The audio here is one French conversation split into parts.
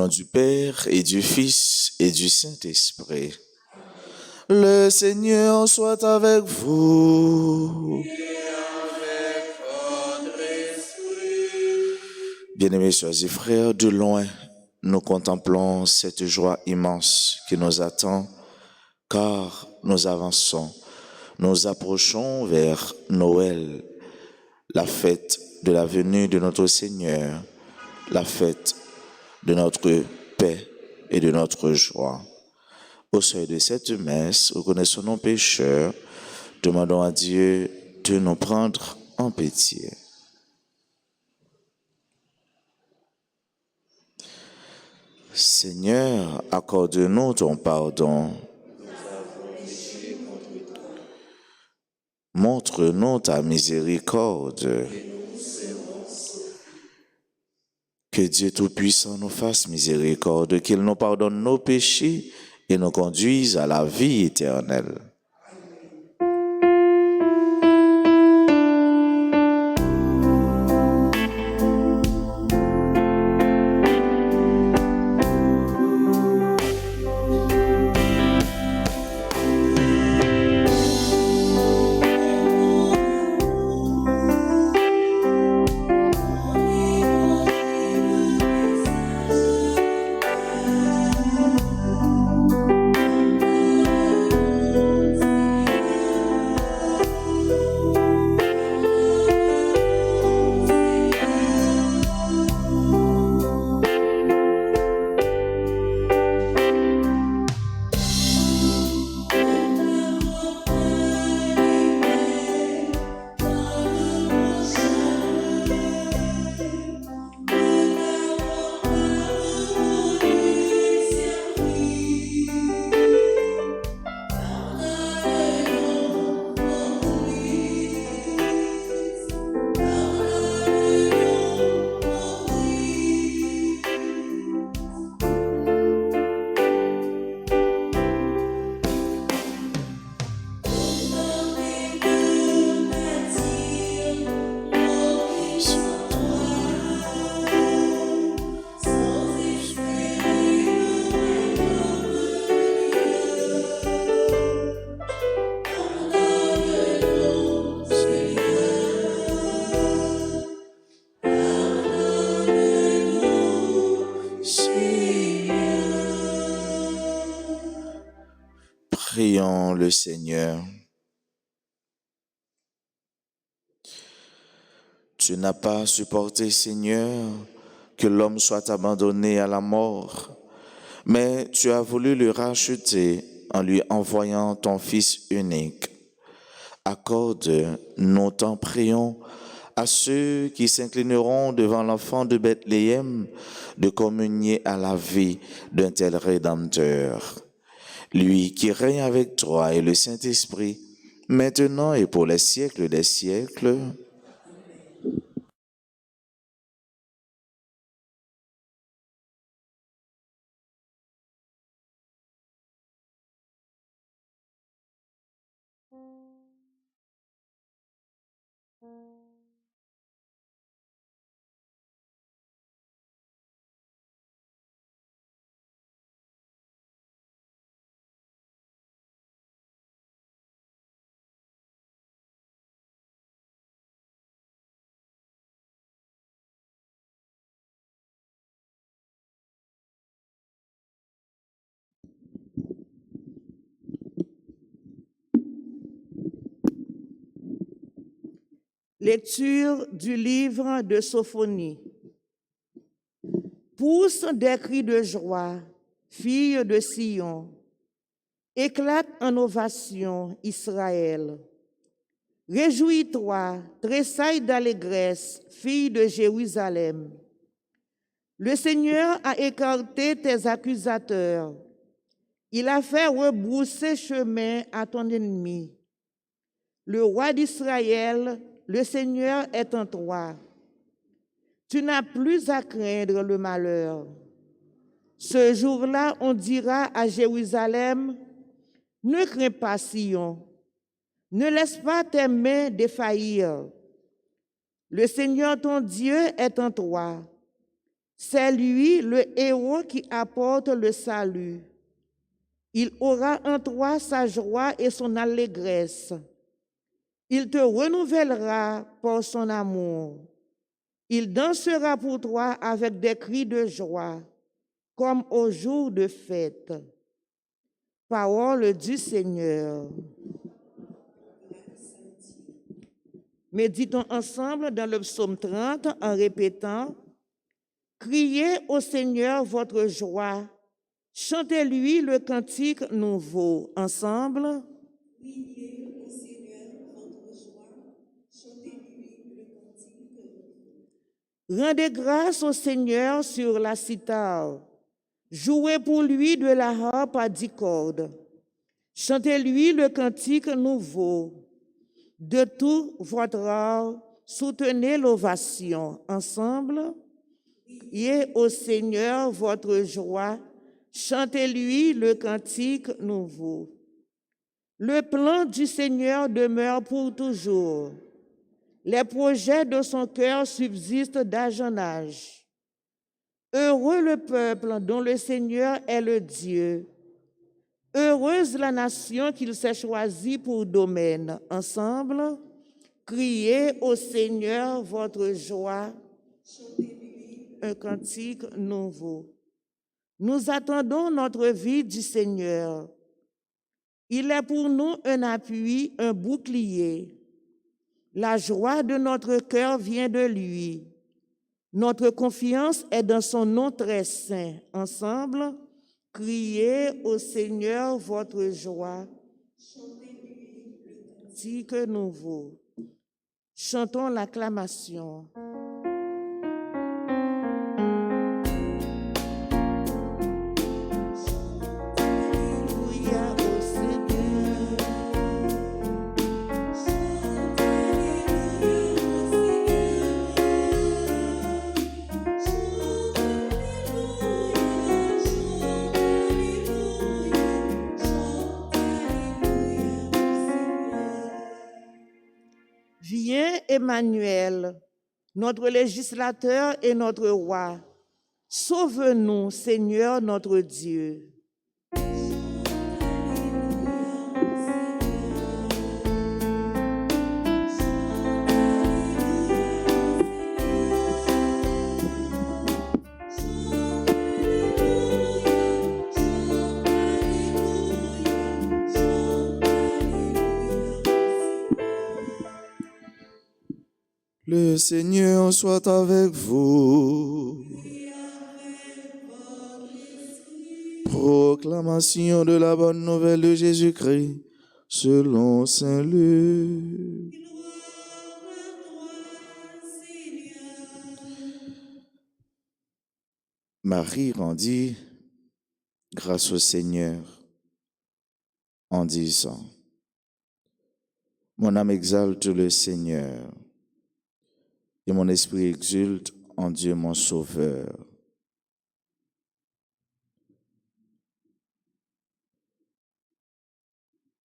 nom du Père et du Fils et du Saint-Esprit. Le Seigneur soit avec vous. Bien-aimés sœurs et frères, de loin, nous contemplons cette joie immense qui nous attend, car nous avançons, nous approchons vers Noël, la fête de la venue de notre Seigneur, la fête de notre paix et de notre joie. Au seuil de cette messe, reconnaissons nos pécheurs, demandons à Dieu de nous prendre en pitié. Seigneur, accorde-nous ton pardon. Montre-nous ta miséricorde. Que Dieu Tout-Puissant nous fasse miséricorde, qu'il nous pardonne nos péchés et nous conduise à la vie éternelle. Prions le Seigneur. Tu n'as pas supporté, Seigneur, que l'homme soit abandonné à la mort, mais tu as voulu le racheter en lui envoyant ton Fils unique. Accorde, nous t'en prions, à ceux qui s'inclineront devant l'enfant de Bethléem de communier à la vie d'un tel Rédempteur. Lui qui règne avec toi et le Saint-Esprit, maintenant et pour les siècles des siècles. Lecture du livre de Sophonie. Pousse des cris de joie, fille de Sion. Éclate en ovation, Israël. Réjouis-toi, tressaille d'allégresse, fille de Jérusalem. Le Seigneur a écarté tes accusateurs. Il a fait rebrousser chemin à ton ennemi. Le roi d'Israël, le Seigneur est en toi. Tu n'as plus à craindre le malheur. Ce jour-là, on dira à Jérusalem, ne crains pas, Sion, ne laisse pas tes mains défaillir. Le Seigneur ton Dieu est en toi. C'est lui le héros qui apporte le salut. Il aura en toi sa joie et son allégresse. Il te renouvellera par son amour. Il dansera pour toi avec des cris de joie, comme au jour de fête. Parole du Seigneur. Méditons ensemble dans le psaume 30 en répétant « Criez au Seigneur votre joie, chantez-lui le cantique nouveau. » Ensemble. Criez au Seigneur votre joie, chantez-lui le cantique nouveau. Rendez grâce au Seigneur sur la cithare. Jouez pour lui de la harpe à 10 cordes. Chantez-lui le cantique nouveau. De tout votre art, soutenez l'ovation. Ensemble, criez au Seigneur votre joie, chantez-lui le cantique nouveau. Le plan du Seigneur demeure pour toujours. Les projets de son cœur subsistent d'âge en âge. Heureux le peuple dont le Seigneur est le Dieu. Heureuse la nation qu'il s'est choisie pour domaine. Ensemble, criez au Seigneur votre joie, chantez-lui un cantique nouveau. Nous attendons notre vie du Seigneur. Il est pour nous un appui, un bouclier. La joie de notre cœur vient de lui. Notre confiance est dans son nom très saint. Ensemble, criez au Seigneur votre joie, chantez-lui le cantique nouveau. Chantons l'acclamation. Viens, Emmanuel, notre législateur et notre roi. Sauve-nous, Seigneur notre Dieu. Le Seigneur soit avec vous. Proclamation de la bonne nouvelle de Jésus-Christ selon saint Luc. Marie rendit grâce au Seigneur en disant: Mon âme exalte le Seigneur, et mon esprit exulte en Dieu mon Sauveur.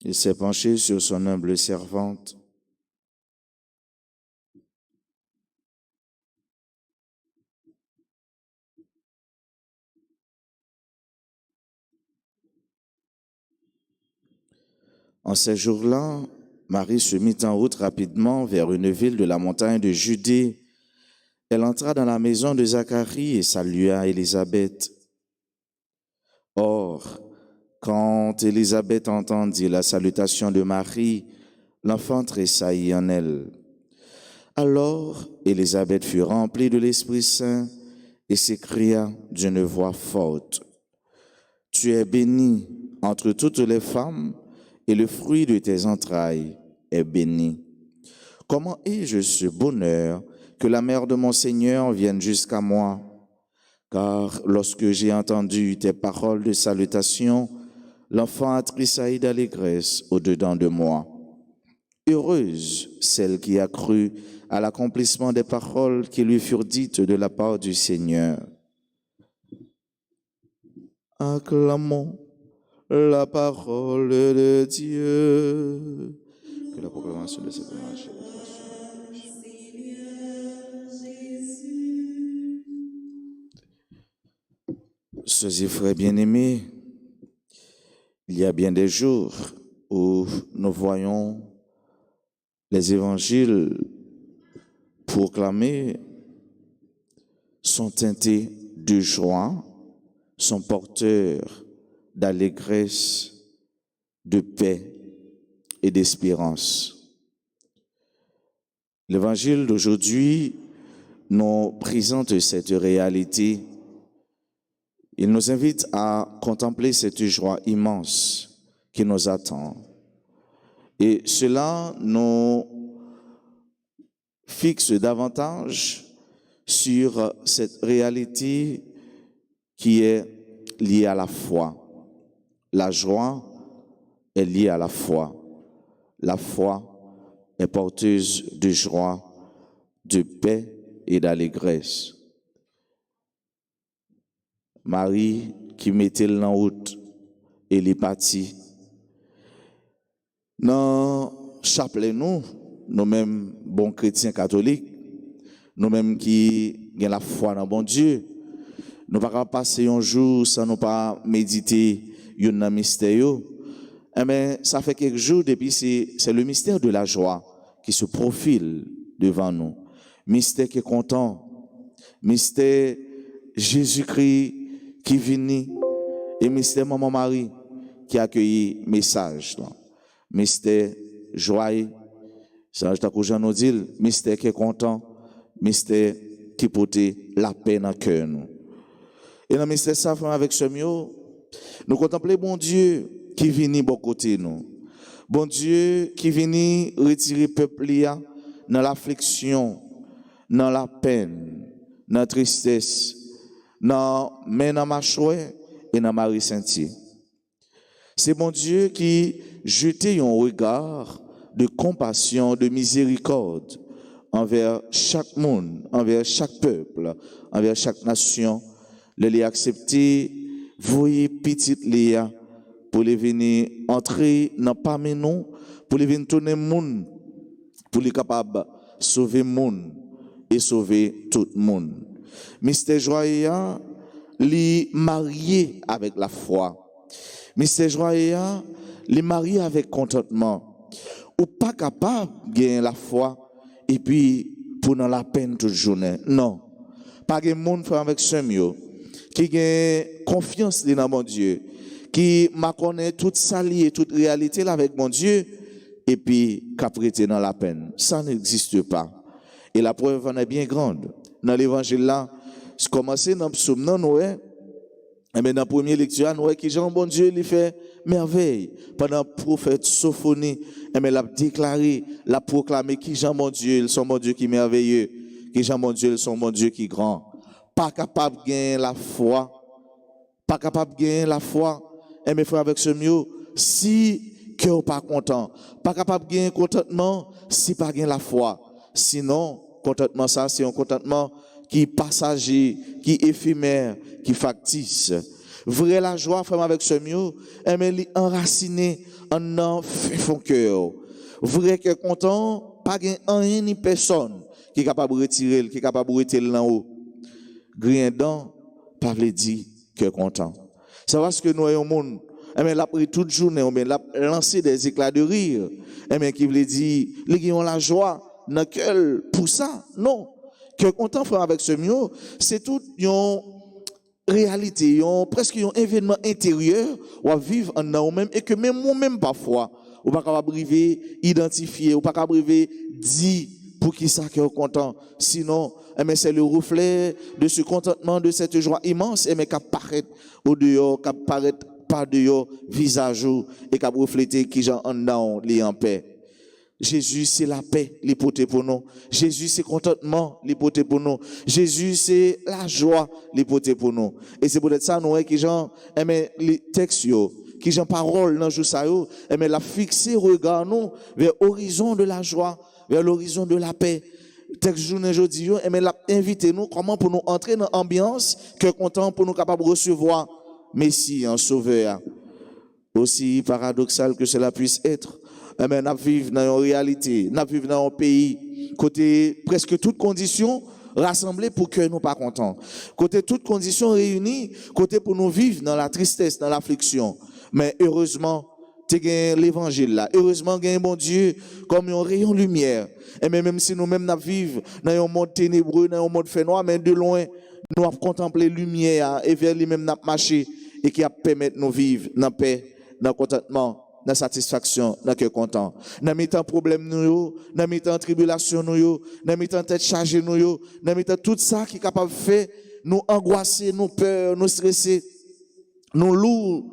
Il s'est penché sur son humble servante. En ces jours-là, Marie se mit en route rapidement vers une ville de la montagne de Judée. Elle entra dans la maison de Zacharie et salua Élisabeth. Or, quand Élisabeth entendit la salutation de Marie, l'enfant tressaillit en elle. Alors, Élisabeth fut remplie de l'Esprit Saint et s'écria d'une voix forte: Tu es bénie entre toutes les femmes, et le fruit de tes entrailles est béni. Comment ai-je ce bonheur que la mère de mon Seigneur vienne jusqu'à moi? Car lorsque j'ai entendu tes paroles de salutation, l'enfant a tressailli d'allégresse au-dedans de moi. Heureuse celle qui a cru à l'accomplissement des paroles qui lui furent dites de la part du Seigneur. Acclamons la parole de Dieu. Que la proclamation de cette marche. Sœurs et frères bien-aimés, il y a bien des jours où nous voyons les évangiles proclamés sont teintés de joie, sont porteurs d'allégresse, de paix et d'espérance. L'évangile d'aujourd'hui nous présente cette réalité. Il nous invite à contempler cette joie immense qui nous attend. Et cela nous fixe davantage sur cette réalité qui est liée à la foi. La joie est liée à la foi. La foi est porteuse de joie, de paix et d'allégresse. Marie qui mettait en route et les partis. Dans chapelet nous-mêmes bons chrétiens catholiques, nous-mêmes qui avons la foi dans bon Dieu, nous ne pouvons pas passer un jour sans nous pas méditer un mystère. Mais ça fait quelques jours depuis c'est le mystère de la joie qui se profile devant nous. Mystère qui est content, mystère Jésus-Christ qui vient et mystère Maman Marie qui a accueilli message. Mystère joyeux, ça je Jean nous dit, mystère qui est content, mystère qui porte la paix dans le cœur. Et dans le mystère ça, avec ce mieux, nous contemplons bon Dieu qui vient bon côté nous. Bon Dieu qui vient retirer le peuple dans l'affliction, dans la peine, dans la tristesse, dans la mâchoire et dans Marie Saint-Dieu. C'est bon Dieu qui jetait un regard de compassion, de miséricorde envers chaque monde, envers chaque peuple, envers chaque nation. Les accepter, voyez petite Léa pour les venir entrer dans parmi nous, pour les venir tourner monde, pour les capables sauver monde et sauver tout le monde. Mystère joyeux, les marié avec la foi. Mystère joyeux, les marié avec contentement. Ou pas capable de gagner la foi et puis pour dans la peine toute journée. Non. Pas de monde fait avec ce mieux qui a confiance dans mon Dieu, qui m'a connaît toute salie et toute réalité là avec mon Dieu et puis qui a prêté dans la peine. Ça n'existe pas. Et la preuve en est bien grande. Dans l'évangile là, c'est commencé dans le psaume non Noé. Et bien dans la première lecture, nous voyons que Jean bon Dieu lui fait merveille. Pendant le prophète Sophonie, et bien l'a déclaré, l'a proclamé que Jean bon Dieu, ils sont mon Dieu qui est merveilleux, que Jean bon Dieu, ils sont mon Dieu qui est grand. Pas capable de gagner la foi, pas capable de gagner la foi. Et mes frères avec ce mieux, si cœur pas content, pas capable de gagner contentement, si pas gagner la foi. Sinon, contentement ça, c'est un contentement qui est passager, qui est éphémère, qui est factice. Vrai la joie, frère, avec ce mieux, mais enraciné en fond cœur. Vrai que content, pas rien ni personne qui est capable de retirer, qui est capable de retirer là haut. Grindant, pas veut dire que content. C'est parce que nous avons un monde, mais l'a pris toute journée, mais l'a lancé des éclats de rire, mais qui veut dire, les ont la joie dans quel pour ça, non. Que content frère avec ce mieux, c'est tout une réalité, presque un événement intérieur ou à vivre en nous-mêmes et que même moi-même parfois, ou pas capable arriver identifier, ou pas capable arriver dire pour qui ça que content. Sinon, mais c'est le reflet de ce contentement, de cette joie immense, mais qui apparaît au dehors, qui apparaît par dehors visage et qui reflète qui j'en en dedans, li en paix. Jésus, c'est la paix, l'hypothèse pour nous. Jésus, c'est contentement, l'hypothèse pour nous. Jésus, c'est la joie, l'hypothèse pour nous. Et c'est peut-être ça, nous, qui j'en, les textes, qui j'en parole dans le ça, la fixer, regard nous, vers l'horizon de la joie, vers l'horizon de la paix. Texte journée aujourd'hui, l'a invité nous, comment pour nous entrer dans l'ambiance, que content pour nous capables de recevoir Messie, un sauveur. Aussi paradoxal que cela puisse être. Nous vivons dans une réalité, nous vivons dans un pays, côté presque toutes conditions, rassemblés pour que nous pas contents. Côté toutes conditions réunies, côté pour nous vivre dans la tristesse, dans l'affliction. Mais heureusement, tu as l'évangile là. Heureusement, il y a un bon Dieu comme un rayon de lumière. Et même si nous-mêmes nous vivons dans un monde ténébreux, dans un monde fait noir, mais de loin, nous avons contemplé la lumière et vers lui-même nous marché et qui a permis de nous vivre dans la paix, dans le contentement, dans la satisfaction, dans le cœur content. Dans le temps problème nous, dans le temps tribulation nous, dans le temps tête chargée nous, dans le temps tout ça qui est capable de faire nous angoisser, nous peur, nous stresser, nous lourds.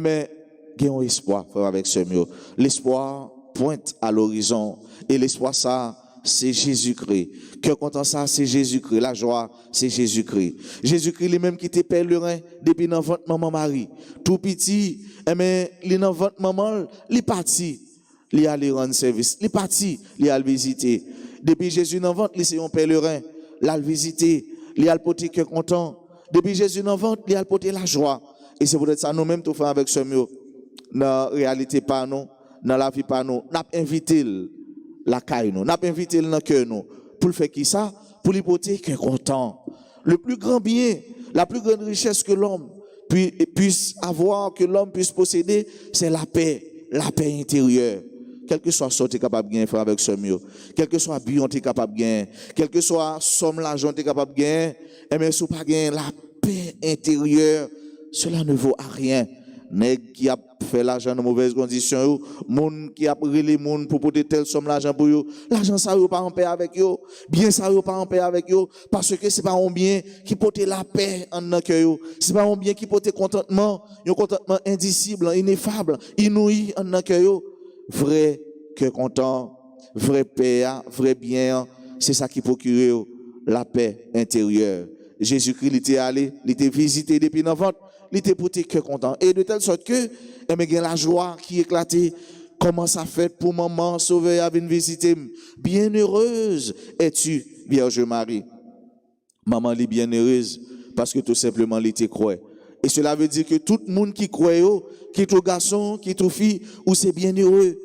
Mais gagnons espoir, frère, avec ce mieux. L'espoir pointe à l'horizon. Et l'espoir, ça, c'est Jésus-Christ. Cœur content, ça, c'est Jésus-Christ. La joie, c'est Jésus-Christ. Jésus-Christ, lui-même qui était pèlerin depuis dans votre maman Marie. Tout petit, mais il est dans votre maman, il est parti. Il est allé rendre service. Il est parti, il est allé visiter. Depuis Jésus dans votre, il est un pèlerin. Il a visité. Il a porté cœur content. Depuis Jésus dans votre, il a porté la joie. Et c'est peut-être ça, nous-mêmes, tout faire avec ce mieux. Dans la réalité, pas nous, dans la vie, pas nous. Nous avons invité la caille, nous avons invité le cœur, nous. Pour le faire qui ça? Pour lui porter cœur content. Le plus grand bien, la plus grande richesse que l'homme puisse avoir, que l'homme puisse posséder, c'est la paix intérieure. Quel que soit ce que tu es capable de gagner, frère, avec ce mieux. Quel que soit bien tu es capable de gagner. Quel que soit somme l'argent tu es capable de gagner. Et même si tu n'as pas gagné la paix intérieure, cela ne vaut à rien. Nèg qui a fait l'argent dans mauvaises conditions, monde qui a pris les monde pour porter telle somme l'argent pour eux, l'argent ça yo pas en paix avec eux, bien ça yo pas en paix avec eux parce que c'est pas un bien qui porte la paix en dans cœur yo, c'est pas un bien qui porte contentement, un contentement indicible, ineffable, inouï en dans cœur yo. Vrai cœur content, vrai paix, vrai bien, c'est ça qui procure la paix intérieure. Jésus-Christ il était allé, il était visité depuis dans ventre. Il était pour que content. Et de telle sorte que, il y a la joie qui éclatait. Comment ça fait pour maman sauver à venir visiter? Bienheureuse es-tu, Vierge Marie. Maman est bienheureuse parce que tout simplement elle était croix. Et cela veut dire que tout le monde qui croit, qui est au garçon, qui est aux filles, ou c'est bienheureux.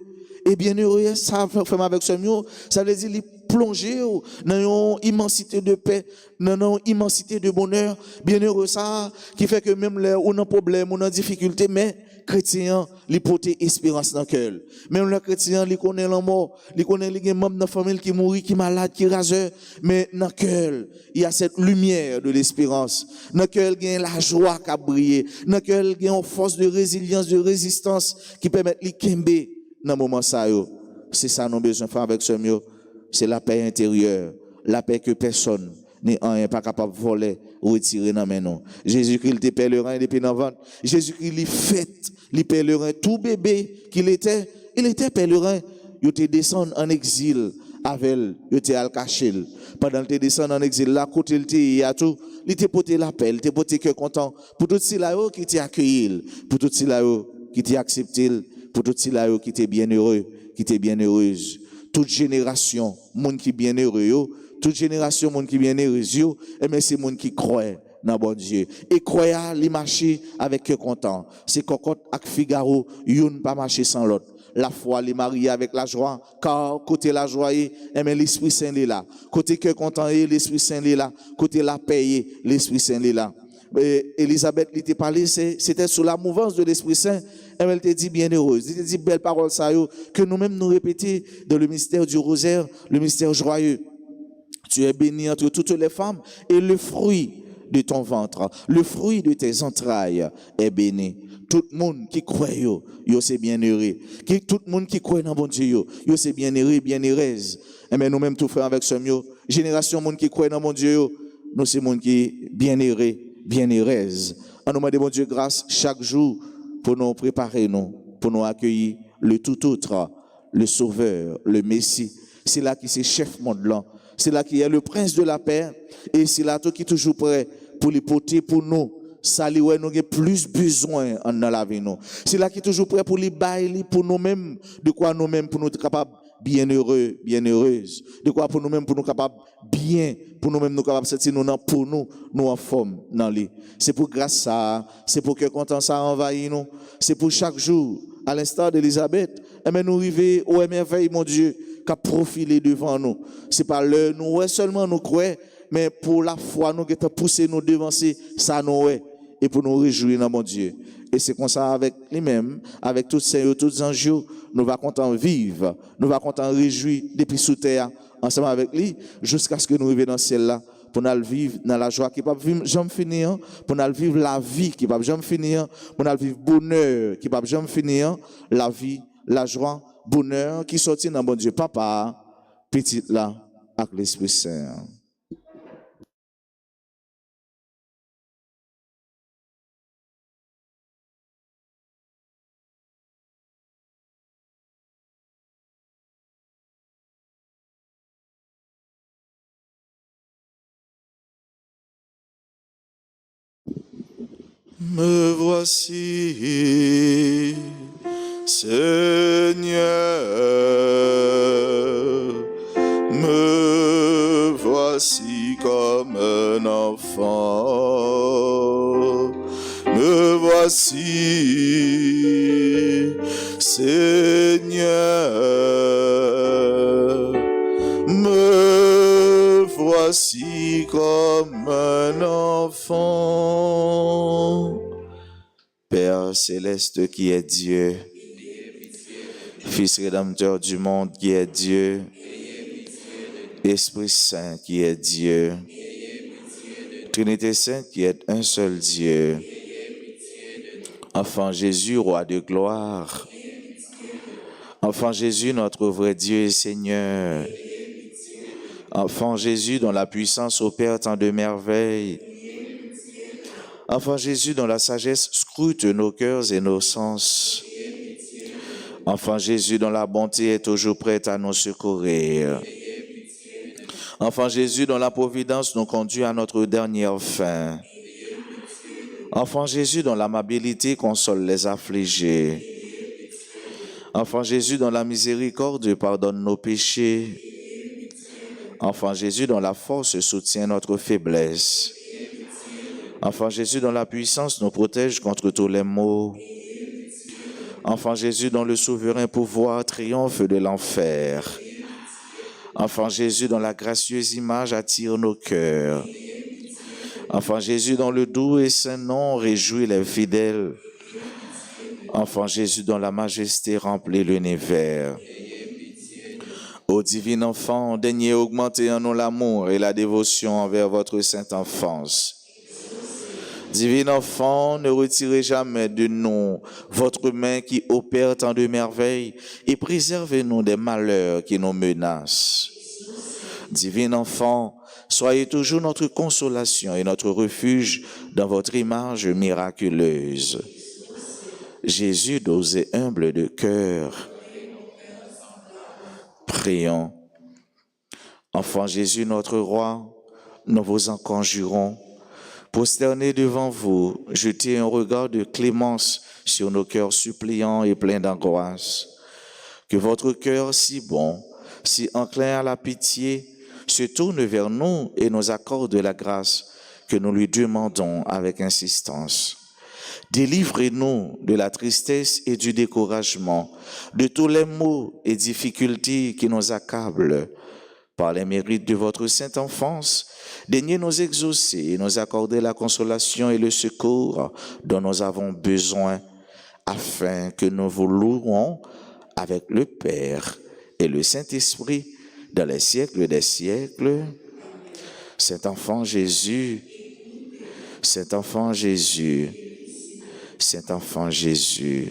Et bienheureux, ça fait avec ce mot, ça veut dire plonger dans une immensité de paix, dans une immensité de bonheur. Bienheureux ça, qui fait que même là, on a un problème, on a une difficulté, mais chrétien, il porte espérance dans le cœur. Même le chrétien, il connaît la mort, il connaît les membres de la famille qui mourent, qui malade, qui raseur, mais dans le cœur, il y a cette lumière de l'espérance. Dans le cœur, il y a la joie qui a brillé. Dans le cœur, il y a une force de résilience, de résistance qui permet de kembe dans le moment ça. C'est ça nous avons besoin de faire avec ce mieux. C'est la paix intérieure, la paix que personne n'est pas capable de voler ou retirer dans mes noms. Jésus-Christ était pèlerin depuis dans ventre. Jésus-Christ il fait les pèlerins. Tout bébé qu'il était, il était pèlerin. Il était descendu en exil avec elle, il était à le cacher. Pendant qu'il était descendu en exil, là, côté il était à tout, il était porté la paix, il était porté cœur content. Pour tout cela qui était accueilli, pour tout cela qui était accepté, pour tout cela qui était bienheureux, qui était bienheureuse. Toute génération, monde qui bien heureux, toute génération, monde qui bien heureux, mais c'est monde qui croit dans bon Dieu. Et croit, il marche avec cœur content. C'est cocotte avec Figaro, yon pas marcher sans l'autre. La foi, les mariés avec la joie, car côté la joie, mais l'Esprit Saint est là. Côté cœur content, l'Esprit Saint est là. Côté la paix, l'Esprit Saint est là. Elisabeth lui t'a parlé, c'était sous la mouvance de l'Esprit Saint. Elle t'a dit bienheureuse. Elle t'a dit belle parole ça que nous-mêmes nous répétons dans le mystère du rosaire, le mystère joyeux. Tu es bénie entre toutes les femmes et le fruit de ton ventre, le fruit de tes entrailles est béni. Tout le monde qui croit, yo c'est bienheureux. Tout le monde qui croit dans bon Dieu, yo c'est bienheureux, bienheureuse. Mais nous-mêmes tout faire avec ce mieux. Génération monde qui croit dans bon Dieu, nous c'est monde qui bienheureux, bienheureuse. On nous demande bon Dieu grâce chaque jour pour nous préparer, pour nous accueillir le tout autre, le Sauveur, le Messie. C'est là qui c'est chef monde là. C'est là qui est le prince de la paix. Et c'est là qui est toujours prêt pour les porter pour nous. Ça, nous avons plus besoin dans la vie. C'est là qui est toujours prêt pour les bailler pour nous-mêmes. De quoi nous-mêmes pour nous être capables bienheureux, bienheureuses. De quoi pour nous-mêmes pour nous capables bien. Pour nous-mêmes nous capables de sentir nous pour nous en forme dans les. C'est pour grâce ça. C'est pour que content ça envahit nous. C'est pour chaque jour. À l'instar d'Elisabeth, nous arriver au merveille, mon Dieu, qui a profilé devant nous. C'est pas l'heure, nous seulement nous croyons, mais pour la foi, nous avons poussé nous devancer ça nous et pour nous réjouir dans mon Dieu. Et c'est comme ça avec lui-même, avec tous ces tous anges, nous va content vivre, nous va content réjouir depuis sous terre, ensemble avec lui, jusqu'à ce que nous arrivions dans le ciel là, pour nous vivre dans la joie qui ne va jamais finir, pour nous vivre la vie qui ne va jamais finir, pour nous vivre bonheur qui ne va jamais finir, la vie, la joie, bonheur qui sortit dans mon Dieu, Papa, petit là, avec l'Esprit Saint. Me voici, Seigneur, me voici comme un enfant, me voici, Seigneur, me voici comme un enfant. Père céleste qui est Dieu, Fils rédempteur du monde qui est Dieu, Esprit Saint qui est Dieu, Trinité Sainte qui est un seul Dieu, Enfant Jésus, Roi de gloire, Enfant Jésus, notre vrai Dieu et Seigneur, Enfant Jésus dont la puissance opère tant de merveilles, Enfant Jésus dont la sagesse scrute nos cœurs et nos sens, Enfant Jésus dont la bonté est toujours prête à nous secourir, Enfant Jésus dont la providence nous conduit à notre dernière fin, Enfant Jésus dont l'amabilité console les affligés, Enfant Jésus dont la miséricorde pardonne nos péchés, Enfant Jésus dont la force soutient notre faiblesse, Enfant Jésus dont la puissance nous protège contre tous les maux, Enfant Jésus dont le souverain pouvoir triomphe de l'enfer, Enfant Jésus dont la gracieuse image attire nos cœurs, Enfant Jésus dont le doux et saint nom réjouit les fidèles, Enfant Jésus dont la majesté remplit l'univers. Ô divin enfant, daignez augmenter en nous l'amour et la dévotion envers votre sainte enfance. Divin enfant, ne retirez jamais de nous votre main qui opère tant de merveilles et préservez-nous des malheurs qui nous menacent. Divin enfant, soyez toujours notre consolation et notre refuge dans votre image miraculeuse. Jésus doux et humble de cœur, prions. Enfant Jésus, notre roi, nous vous en conjurons. Prosternés devant vous, jetez un regard de clémence sur nos cœurs suppliants et pleins d'angoisse. Que votre cœur si bon, si enclin à la pitié, se tourne vers nous et nous accorde la grâce que nous lui demandons avec insistance. Délivrez-nous de la tristesse et du découragement, de tous les maux et difficultés qui nous accablent. Par les mérites de votre sainte enfance, daignez nous exaucer et nous accorder la consolation et le secours dont nous avons besoin, afin que nous vous louons avec le Père et le Saint-Esprit dans les siècles des siècles. Saint enfant Jésus, Saint enfant Jésus, Saint enfant Jésus.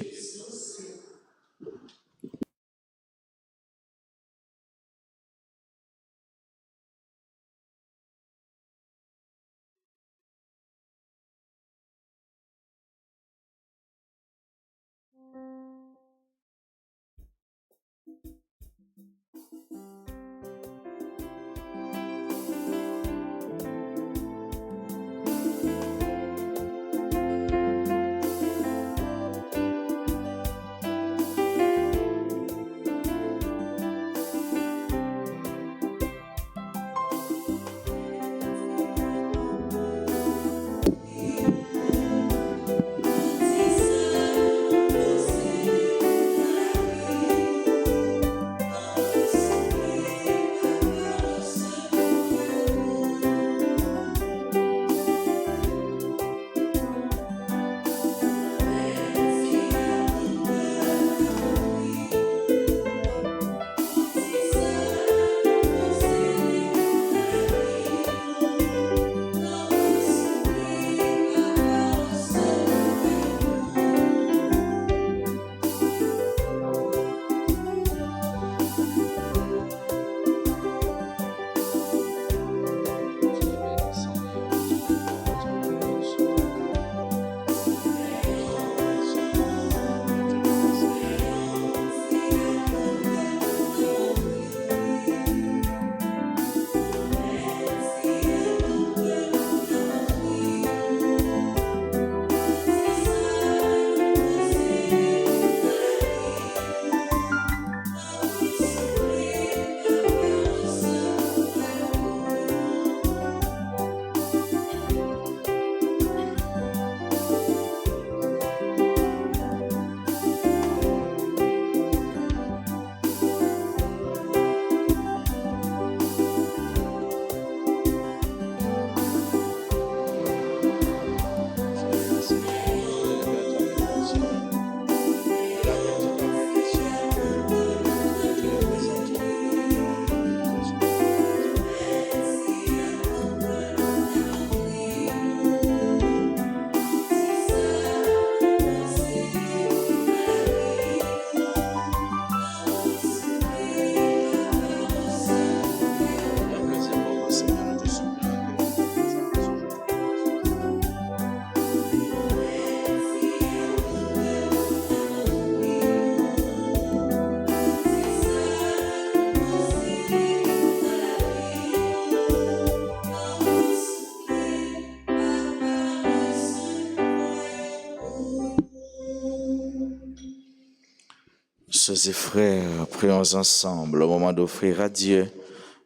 et frères, prions ensemble au moment d'offrir à Dieu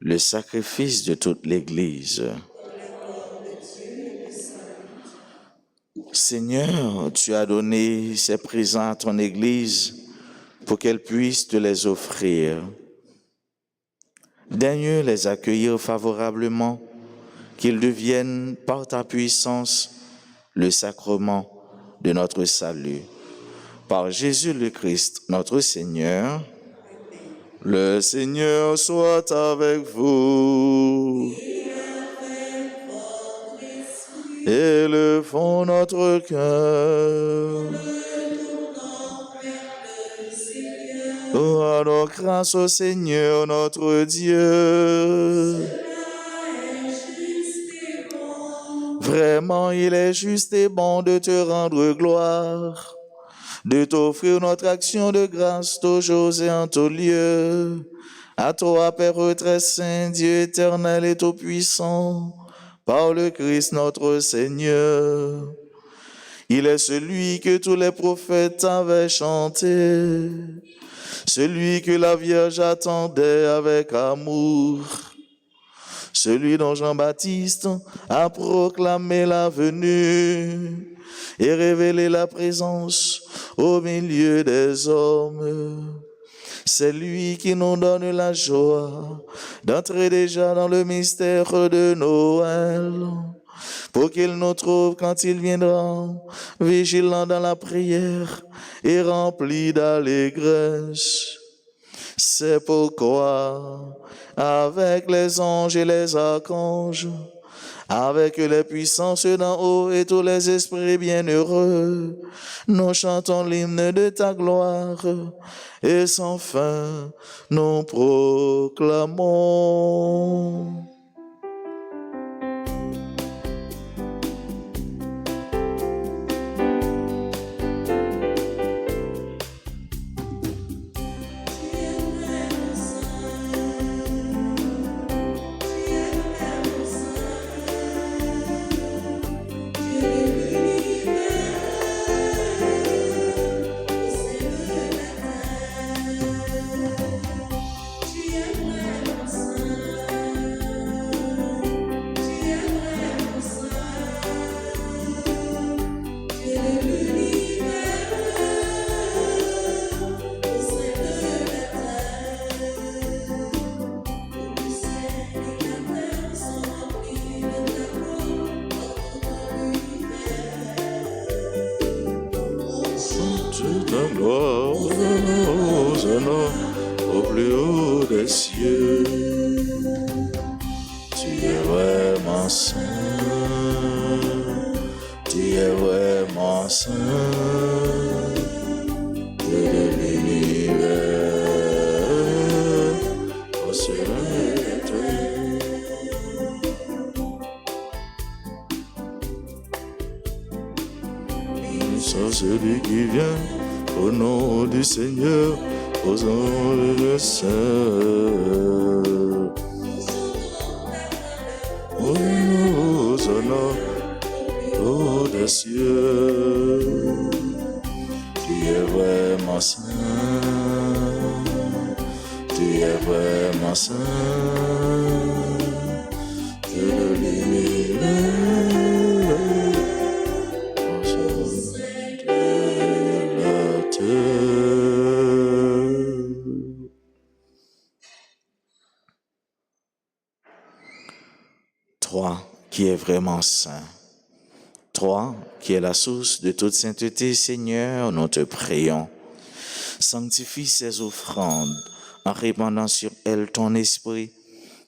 le sacrifice de toute l'Église. Seigneur, tu as donné ces présents à ton Église pour qu'elle puisse te les offrir. Daigne les accueillir favorablement, qu'ils deviennent par ta puissance le sacrement de notre salut. Par Jésus le Christ, notre Seigneur. Le Seigneur soit avec vous. Élevons notre cœur. Rendons grâce au Seigneur notre Dieu. Vraiment, il est juste et bon de te rendre gloire, de t'offrir notre action de grâce toujours et en tout lieu. À toi, Père très saint, Dieu éternel et tout-puissant, par le Christ notre Seigneur. Il est celui que tous les prophètes avaient chanté, celui que la Vierge attendait avec amour, celui dont Jean-Baptiste a proclamé la venue et révélé la présence au milieu des hommes. C'est lui qui nous donne la joie d'entrer déjà dans le mystère de Noël, pour qu'il nous trouve quand il viendra, vigilants dans la prière et remplis d'allégresse. C'est pourquoi, avec les anges et les archanges, avec les puissances d'en haut et tous les esprits bienheureux, nous chantons l'hymne de ta gloire et sans fin nous proclamons. Ta gloire au plus haut des cieux. Tu es vraiment saint, tu es vraiment saint, Dieu de l'univers, au soleil. C'est celui qui vient au nom du Seigneur, aux anges de saint. Aux honneurs des cieux, tu es vraiment saint, tu es vraiment saint, Dieu de l'univers. Toi qui es vraiment saint, toi qui es la source de toute sainteté, Seigneur, nous te prions. Sanctifie ces offrandes en répandant sur elles ton esprit,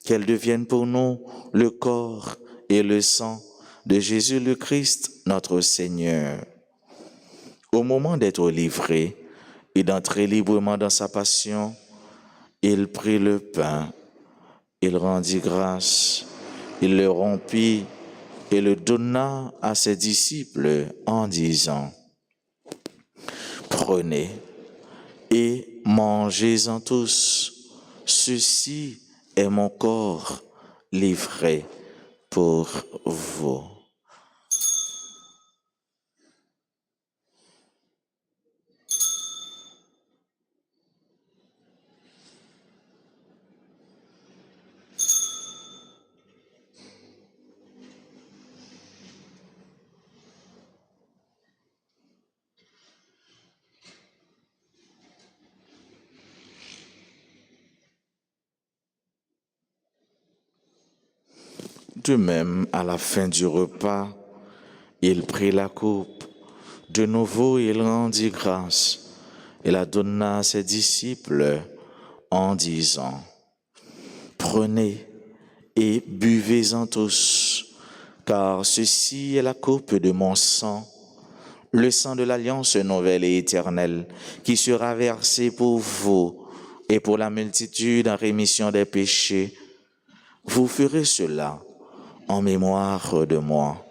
qu'elles deviennent pour nous le corps et le sang de Jésus le Christ, notre Seigneur. Au moment d'être livré et d'entrer librement dans sa passion, il prit le pain, il rendit grâce, il le rompit et le donna à ses disciples en disant: Prenez et mangez-en tous, ceci est mon corps livré pour vous. De même, à la fin du repas, il prit la coupe. De nouveau, il rendit grâce et la donna à ses disciples en disant, « Prenez et buvez-en tous, car ceci est la coupe de mon sang, le sang de l'alliance nouvelle et éternelle, qui sera versé pour vous et pour la multitude en rémission des péchés. Vous ferez cela en mémoire de moi. »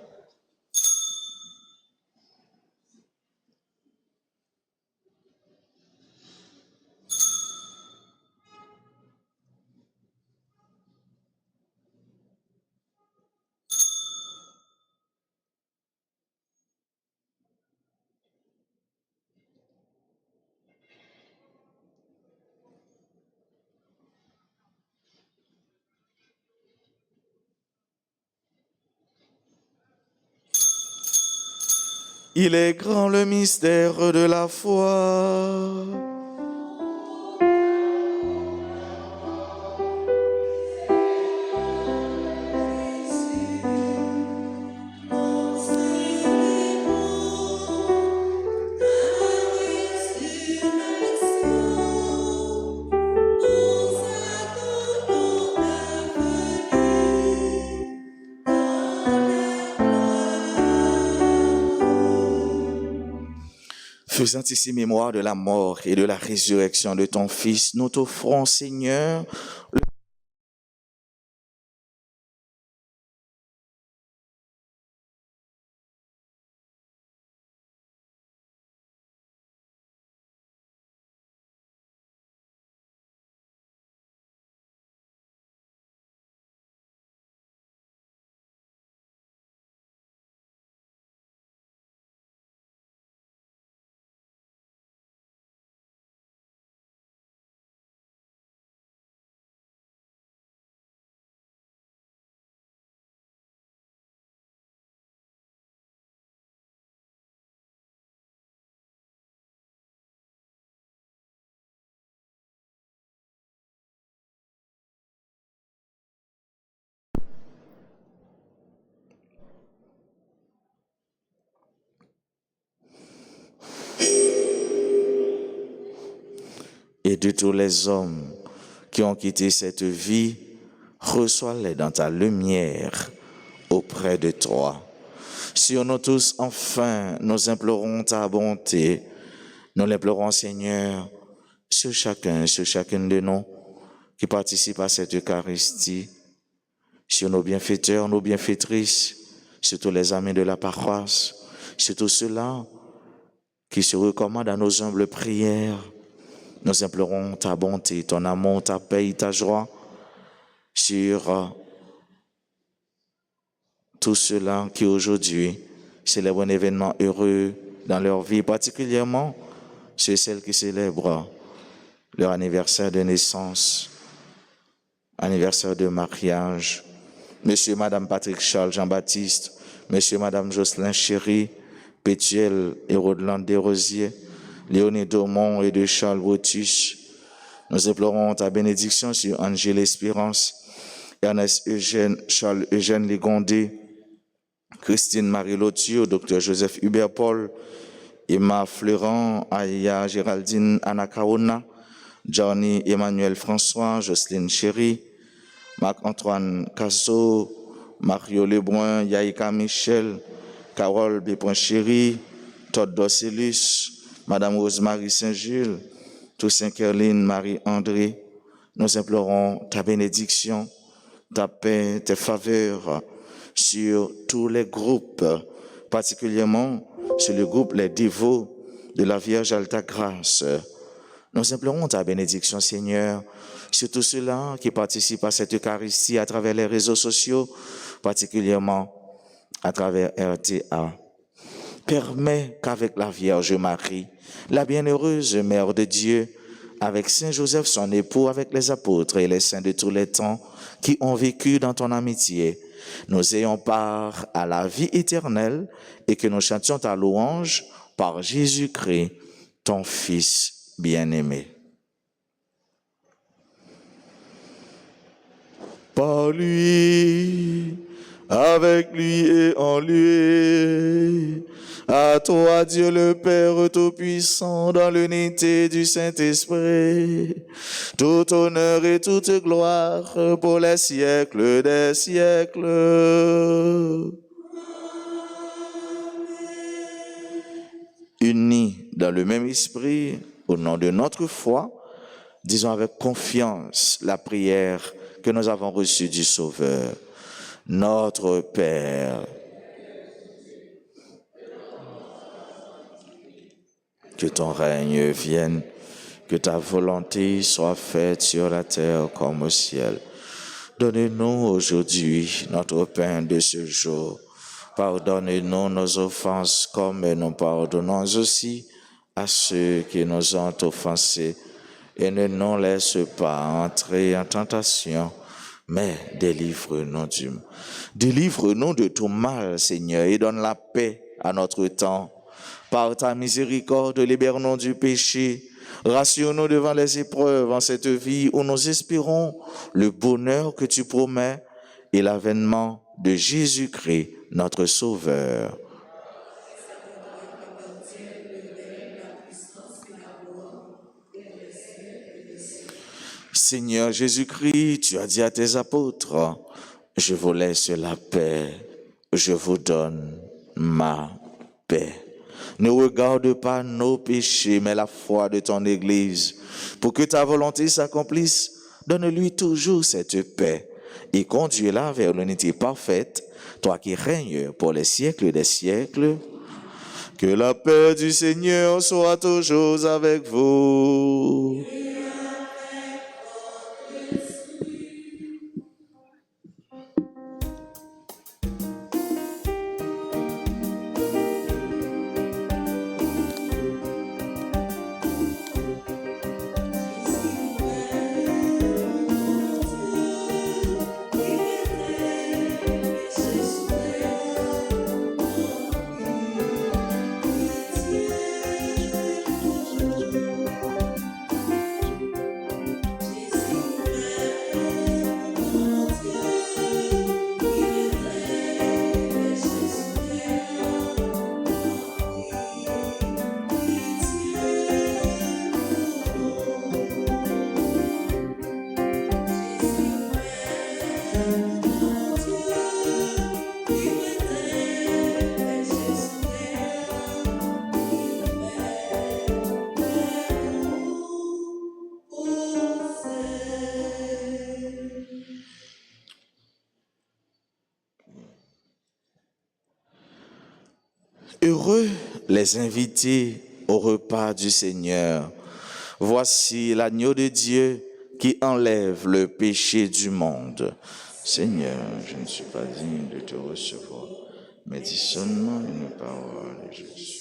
Il est grand le mystère de la foi. Faisant ici mémoire de la mort et de la résurrection de ton Fils, nous t'offrons, Seigneur, et de tous les hommes qui ont quitté cette vie, reçois-les dans ta lumière auprès de toi. Sur nous tous, enfin, nous implorons ta bonté. Nous l'implorons, Seigneur, sur chacune de nous qui participe à cette Eucharistie, sur nos bienfaiteurs, nos bienfaitrices, sur tous les amis de la paroisse, sur tous ceux-là qui se recommandent à nos humbles prières. Nous implorons ta bonté, ton amour, ta paix, ta joie sur tous ceux-là qui aujourd'hui célèbrent un événement heureux dans leur vie, particulièrement sur celles qui célèbrent leur anniversaire de naissance, anniversaire de mariage. Monsieur, Madame Patrick Charles Jean-Baptiste, Monsieur, Madame Jocelyn Chéry, Pétuel et Rodeland Desrosiers, Léonie Daumont et de Charles Brutus. Nous implorons ta bénédiction sur Angèle Espérance, Ernest Eugène, Charles Eugène Ligondé, Christine Marie Lothieu, Dr Joseph Hubert Paul, Emma Fleurant, Aya Géraldine Anakaona, Johnny Emmanuel François, Jocelyne Chéry, Marc-Antoine Casso, Mario Lebrun, Yaïka Michel, Carole Bépon-Chéry, Todd Dorcelus, Madame Rosemary Saint-Gilles, Toussaint Kerline, Marie-André. Nous implorons ta bénédiction, ta paix, tes faveurs sur tous les groupes, particulièrement sur le groupe Les Dévots de la Vierge Alta Grâce. Nous implorons ta bénédiction, Seigneur, sur tous ceux-là qui participent à cette Eucharistie à travers les réseaux sociaux, particulièrement à travers RTA. Permets qu'avec la Vierge Marie, la bienheureuse Mère de Dieu, avec Saint Joseph son époux, avec les apôtres et les saints de tous les temps qui ont vécu dans ton amitié, nous ayons part à la vie éternelle et que nous chantions ta louange par Jésus-Christ, ton Fils bien-aimé. Par lui, avec lui et en lui. À toi, Dieu le Père Tout-Puissant, dans l'unité du Saint-Esprit, tout honneur et toute gloire pour les siècles des siècles. Unis dans le même esprit, au nom de notre foi, disons avec confiance la prière que nous avons reçue du Sauveur. Notre Père, que ton règne vienne, que ta volonté soit faite sur la terre comme au ciel. Donne-nous aujourd'hui notre pain de ce jour. Pardonne-nous nos offenses comme nous pardonnons aussi à ceux qui nous ont offensés. Et ne nous laisse pas entrer en tentation, mais délivre-nous du mal. Délivre-nous de tout mal, Seigneur, et donne la paix à notre temps. Par ta miséricorde, libère-nous du péché. Rassure-nous devant les épreuves en cette vie où nous espérons le bonheur que tu promets et l'avènement de Jésus-Christ, notre Sauveur. Seigneur Jésus-Christ, tu as dit à tes apôtres, je vous laisse la paix, je vous donne ma paix. Ne regarde pas nos péchés, mais la foi de ton Église. Pour que ta volonté s'accomplisse, donne-lui toujours cette paix et conduis-la vers l'unité parfaite, toi qui règnes pour les siècles des siècles. Que la paix du Seigneur soit toujours avec vous. Heureux les invités au repas du Seigneur. Voici l'agneau de Dieu qui enlève le péché du monde. Seigneur, je ne suis pas digne de te recevoir, mais dis seulement une parole et je suis.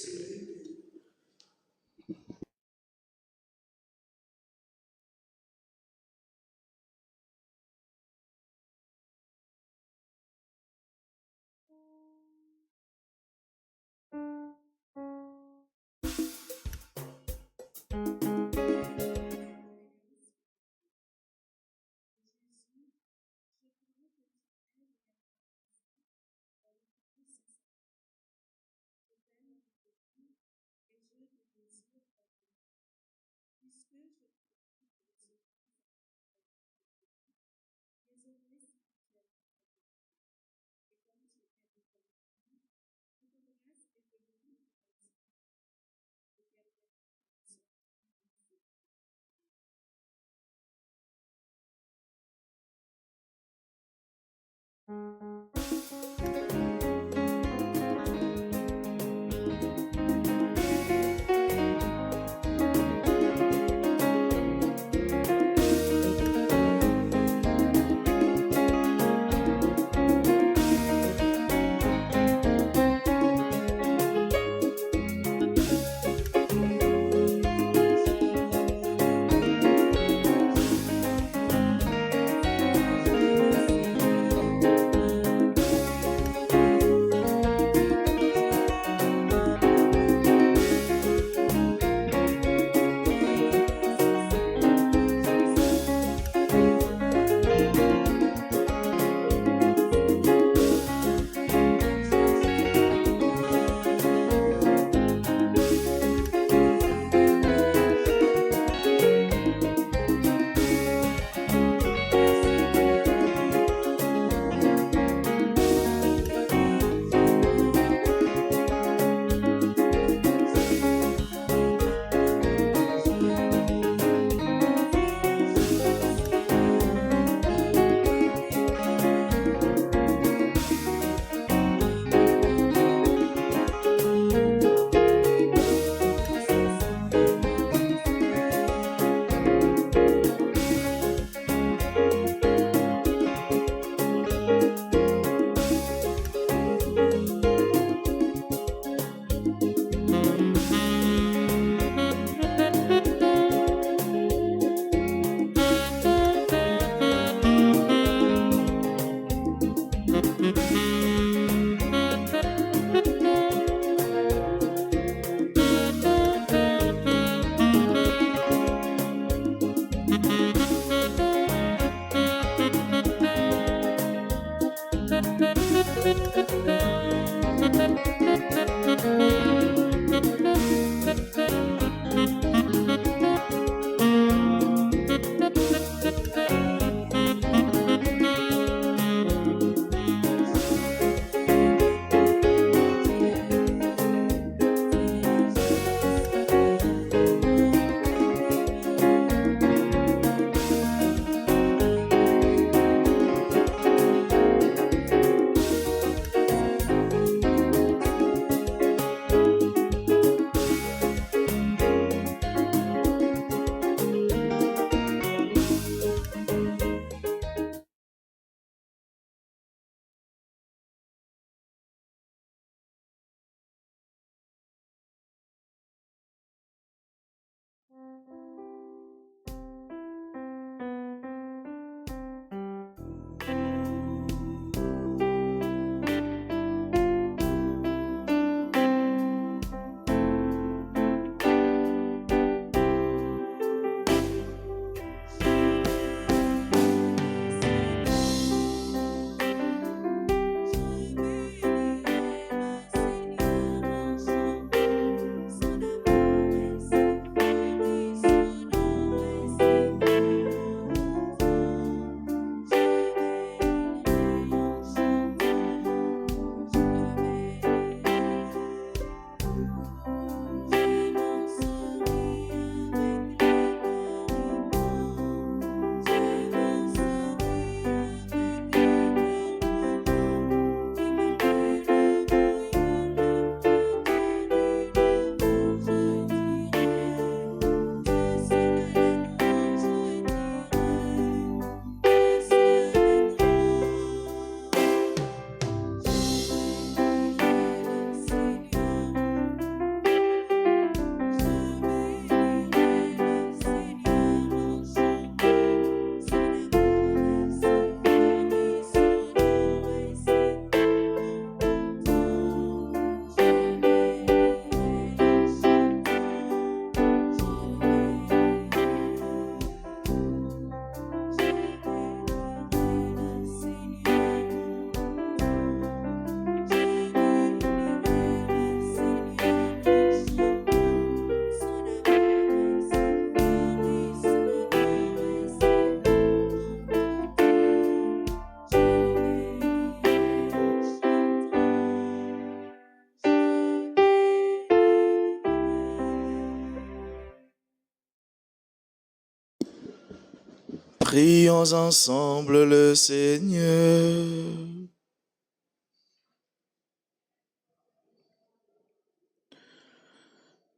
Prions ensemble le Seigneur.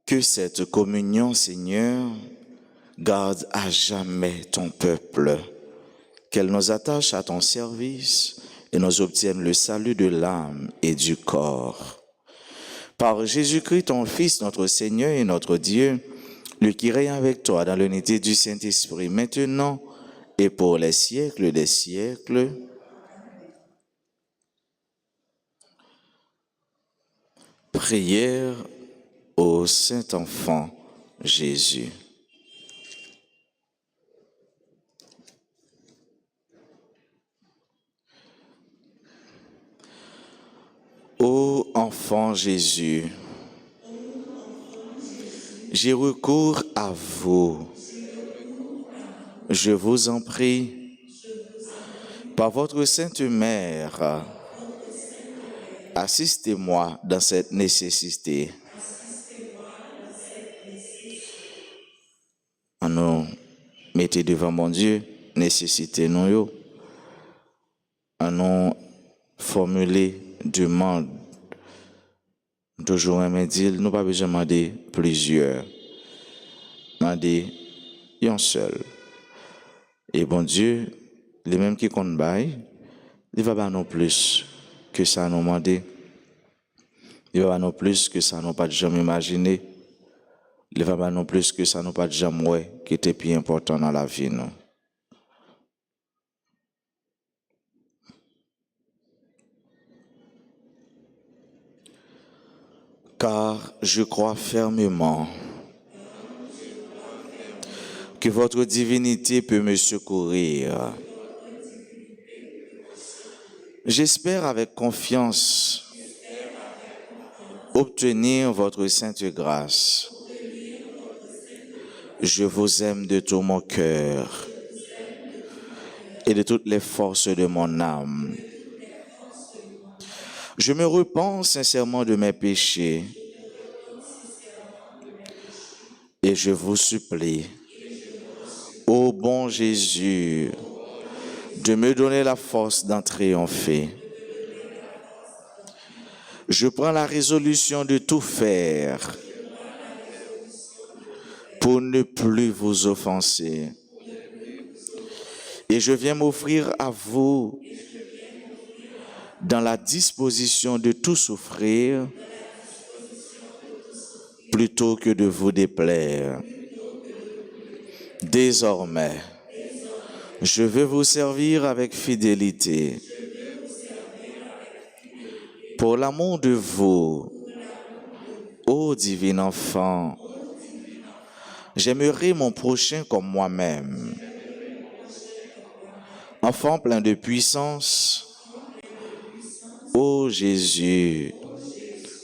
Que cette communion, Seigneur, garde à jamais ton peuple, qu'elle nous attache à ton service et nous obtienne le salut de l'âme et du corps. Par Jésus-Christ, ton Fils, notre Seigneur et notre Dieu, lui qui règne avec toi dans l'unité du Saint-Esprit, maintenant et pour les siècles des siècles. Prière au Saint-Enfant Jésus. Ô enfant Jésus, j'ai recours à vous. Je vous en prie, par votre Sainte Mère, assistez-moi dans cette nécessité. En nous mettez devant mon Dieu, nécessité nous yo. En nous formuler demande. Toujours un dit, nous pas besoin de demander plusieurs. Demander un seul. Et bon Dieu, les mêmes qui comptent bail, il va pas non plus que ça nous demander. Il va pas non plus que ça nous pas jamais imaginé. Il va pas non plus que ça nous pas jamais ouais qui était plus important dans la vie nous. Car je crois fermement que votre divinité peut me secourir. J'espère avec confiance obtenir votre sainte grâce. Je vous aime de tout mon cœur et de toutes les forces de mon âme. Je me repens sincèrement de mes péchés et je vous supplie, ô bon Jésus, de me donner la force d'en triompher. Je prends la résolution de tout faire pour ne plus vous offenser. Et je viens m'offrir à vous dans la disposition de tout souffrir plutôt que de vous déplaire. Désormais, je veux vous servir avec fidélité. Pour l'amour de vous, ô divin enfant, j'aimerais mon prochain comme moi-même. Enfant plein de puissance, ô Jésus,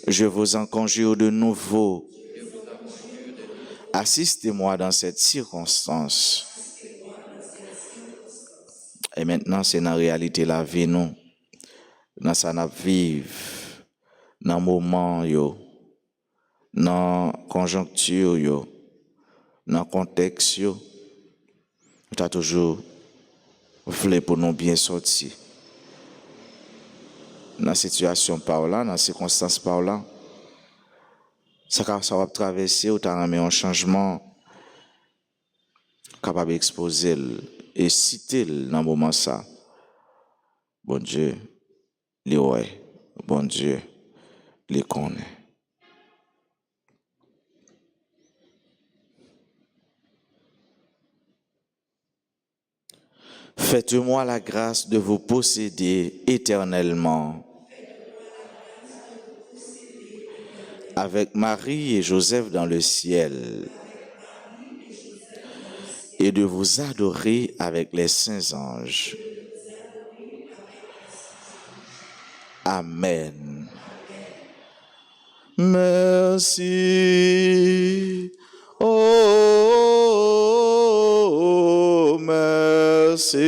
je vous en conjure de nouveau. Assistez-moi dans cette circonstance. Et maintenant, c'est dans la réalité la vie, nous. Dans ça, nous vivons. Dans le moment, dans la conjoncture, dans le contexte, nous avons toujours voulu pour nous bien sortir. Dans la situation par là, dans la circonstance par là, ça va traverser ou t'as un changement capable d'exposer et citer dans le moment ça. Bon Dieu, les ouais, bon Dieu, les connaît. Faites-moi la grâce de vous posséder éternellement avec Marie et Joseph dans le ciel et de vous adorer avec les saints anges. Amen. Merci. Oh, merci.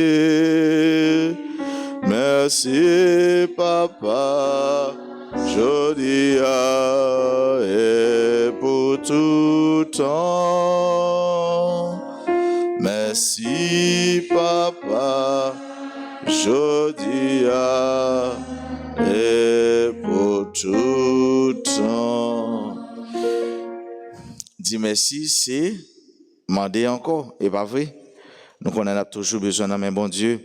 Merci, Papa. Jodia et pour tout temps. Merci, Papa. Jodia et pour tout temps. Dis merci, c'est demander encore, et pas vrai. Donc on en a toujours besoin d'un bon Dieu.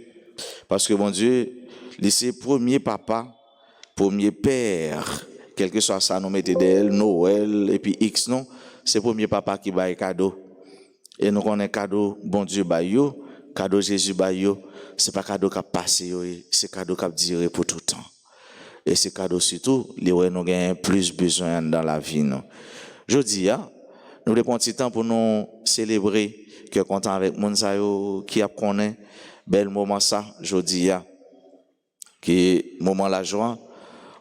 Parce que bon Dieu, c'est premier papa, premier père, quel que soit ça, nous mettons d'elle, Noël, et puis X, non, c'est premier papa qui baille cadeau. Et nous connaissons cadeau, bon Dieu baille, cadeau Jésus baille, c'est pas cadeau qui a passé, c'est cadeau qui a duré pour tout le temps. Et c'est cadeau surtout, les nous avons plus besoin dans la vie. Non? Je dis, nous avons un petit temps pour nous célébrer, que content avec Mounsayo qui a connu, bel moment ça, je dis, qui moment la joie,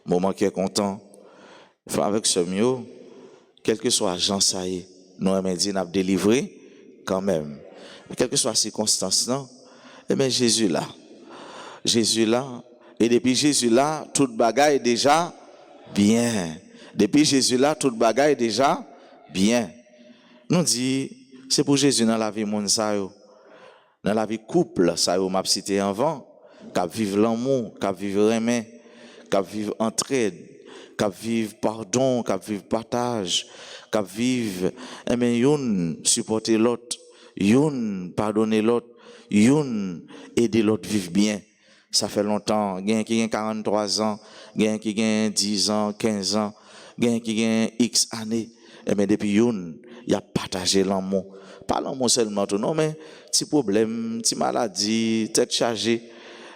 moment qui est content. Avec ce mieux, quel que soit l'agent ça y est, nous avons dit, nous avons délivré quand même. Quelle que soit la circonstance, non? Eh bien, Jésus là. Jésus là. Et depuis Jésus là, toute bagaille est déjà bien. Depuis Jésus là, toute bagaille est déjà bien. Nous dit, c'est pour Jésus dans la vie monde ça yo. Dans la vie couple, ça yo m'a cité avant, qu'a vivre l'amour, qu'a vivre aimer, qu'a vivre entraide, qu'a vivre pardon, qu'a vivre partage, qu'a vivre aimer yon supporter l'autre, yon pardonner l'autre, yon aider l'autre vivre bien. Ça fait longtemps, gen qui gen 43 ans, gen qui gen 10 ans, 15 ans, gen qui gen X années, et bien depuis yon, il a partagé l'amour. Pas l'amour seulement tout, non, mais petit problème, petit maladie, tête chargée,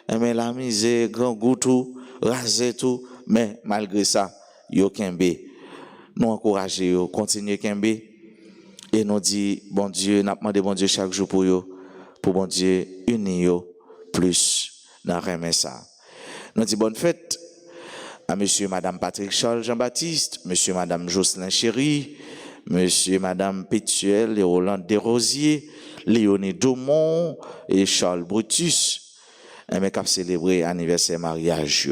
et bien la misère, grand goût tout, raser tout, mais malgré ça, yo kembe. Nous encourager yo, continuer kembe, et nous dit, bon Dieu, n'a demandé bon Dieu chaque jour pour yo, pour bon Dieu unir yo plus. Dans ça. Nous disons bonne fête à monsieur et madame Patrick Charles Jean-Baptiste, monsieur et madame Jocelyn Chéry, monsieur et madame Pétuel et Roland Desrosiers, Léonie Daumont et Charles Brutus, et qui ont célébré l'anniversaire mariage.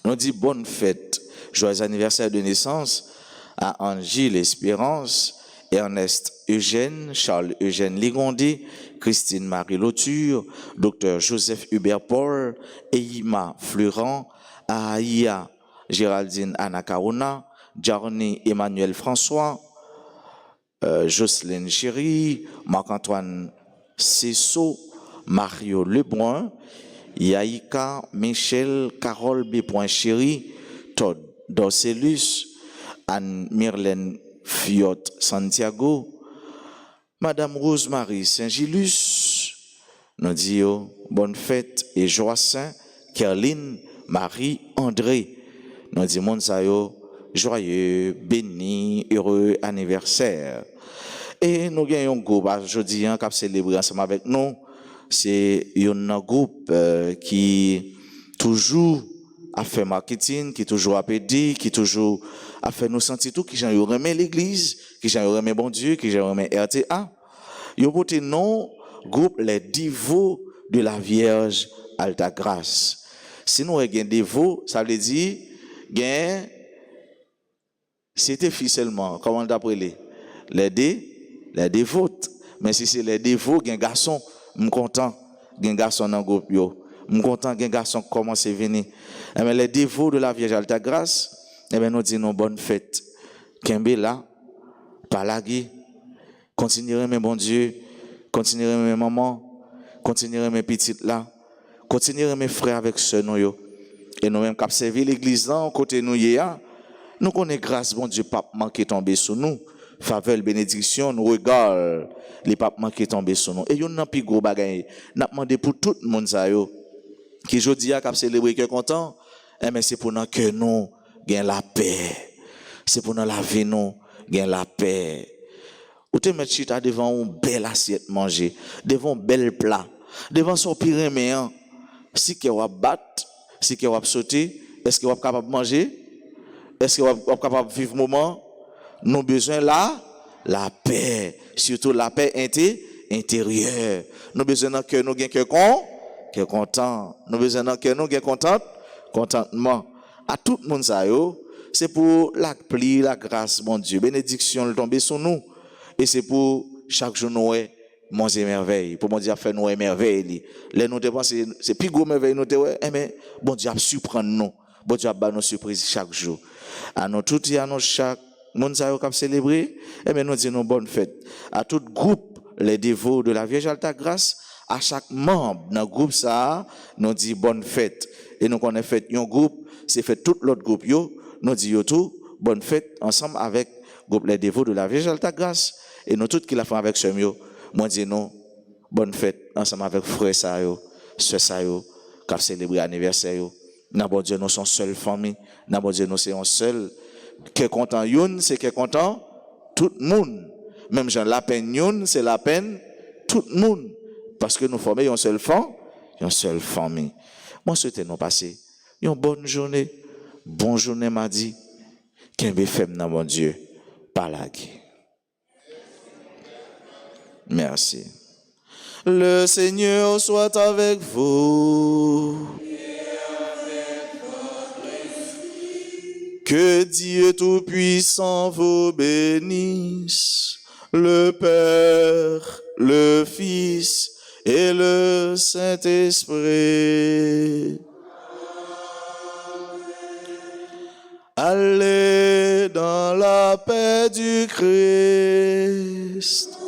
Nous disons bonne fête, joyeux anniversaire de naissance à Angie L'Espérance, Ernest Eugène, Charles Eugène Ligondé, Christine Marie Lauture, Dr Joseph Hubert Paul, Eima Florent, Aïa Géraldine Anna Karuna, Jarny Emmanuel François, Jocelyne Chéry, Marc-Antoine Cessot, Mario Lebrun, Yaïka Michel Carole B. Chéry, Todd Dorcelus, Anne-Myrlène Fiot Santiago, Madame Rosemary Saint-Gilus, nous disons bonne fête et Joacin, Kerline, Marie, André. Nous disons monde ça yo joyeux, béni, heureux anniversaire. Et nous avons un groupe aujourd'hui qui a célébré ensemble avec nous. C'est un groupe qui toujours a fait marketing, qui toujours a pédé, qui toujours a fait nous sentir tout, qui j'en remet l'église, qui j'en remet bon Dieu, qui j'en remet RTA. Ils ont porté nom groupe les dévots de la Vierge Alta Grâce. Si nous avons des dévots, ça veut dire gain c'était filles seulement, comment on appelle les dévotes. Mais si c'est les dévots, un garçon, je suis content, un garçon dans le groupe. Je suis content, un garçon commence à venir. Mais les dévots de la Vierge Alta Grâce, nous disons bonne fête. Kembe là, palagui, continuerez mes bon Dieu, continuerez mes mamans, continuerez mes petites là, continuerez mes frères avec ceux nous. Et nous-mêmes, qui servi l'église là, côté nous, nous connaissons grâce, bon Dieu, pas manquer tomber sur nous. Faveur, bénédiction, nous regardons les papes manquer tomber sur nous. Et nous n'avons plus gros bagaille. Nous demandé pour tout le monde qui aujourd'hui a célébré que content, mais c'est pour nous que nous gagnons la paix. C'est pour nous laver nous gagnons la paix. Ou te mettre chita devant une belle assiette manger, devant un bel plat, devant son pire méant. Si que vous battre, si que vous sauter, est-ce que vous êtes capable de manger? Est-ce que vous êtes capable de vivre moment? Nous avons besoin là, la paix, surtout la paix intérieure. Nous avons besoin que nous soyons contents. Nous avons besoin que nous soyons contentement. À tout le monde, c'est pour la pluie, la grâce, mon Dieu. Bénédiction, le tomber sur nous. Et c'est pour chaque jour, nous manger merveille. Pour mon Dieu, faire nous merveille. Les nous dépenser, c'est plus gros merveille, nous mais bon Dieu, surprendre nous. Bon Dieu, a nos surprises chaque jour. À nous tous et à nous chaque monde qui a célébré, nous disons bonne fête. À tout groupe, les dévots de la Vierge Alta Grâce, à chaque membre dans le groupe, ça, nous disons bonne fête. Et nous connaissons fait un groupe, c'est fait tout l'autre groupe, nous disons tout, bonne fête, ensemble avec le groupe les dévots de la Vierge Alta Grâce. Et nous tous qui la fait avec ce mieux, moi dis nous, bonne fête, ensemble avec frère Sayo, soeur Sayo, qui a célébré l'anniversaire. N'a bon Dieu, nous sommes seule famille. N'a bon Dieu, nous sommes seul. Qui est content, youn, c'est qui est content, tout le monde. Même Jean, la peine, youn, c'est la peine, tout le monde. Parce que nous formons une seule famille. Moi, souhaite nous passer une bonne journée. Bonne journée, mardi. Qu'un béfem dans mon Dieu. Par la guerre. Merci. Le Seigneur soit avec vous. Que Dieu Tout-Puissant vous bénisse, le Père, le Fils et le Saint-Esprit. Allez dans la paix du Christ.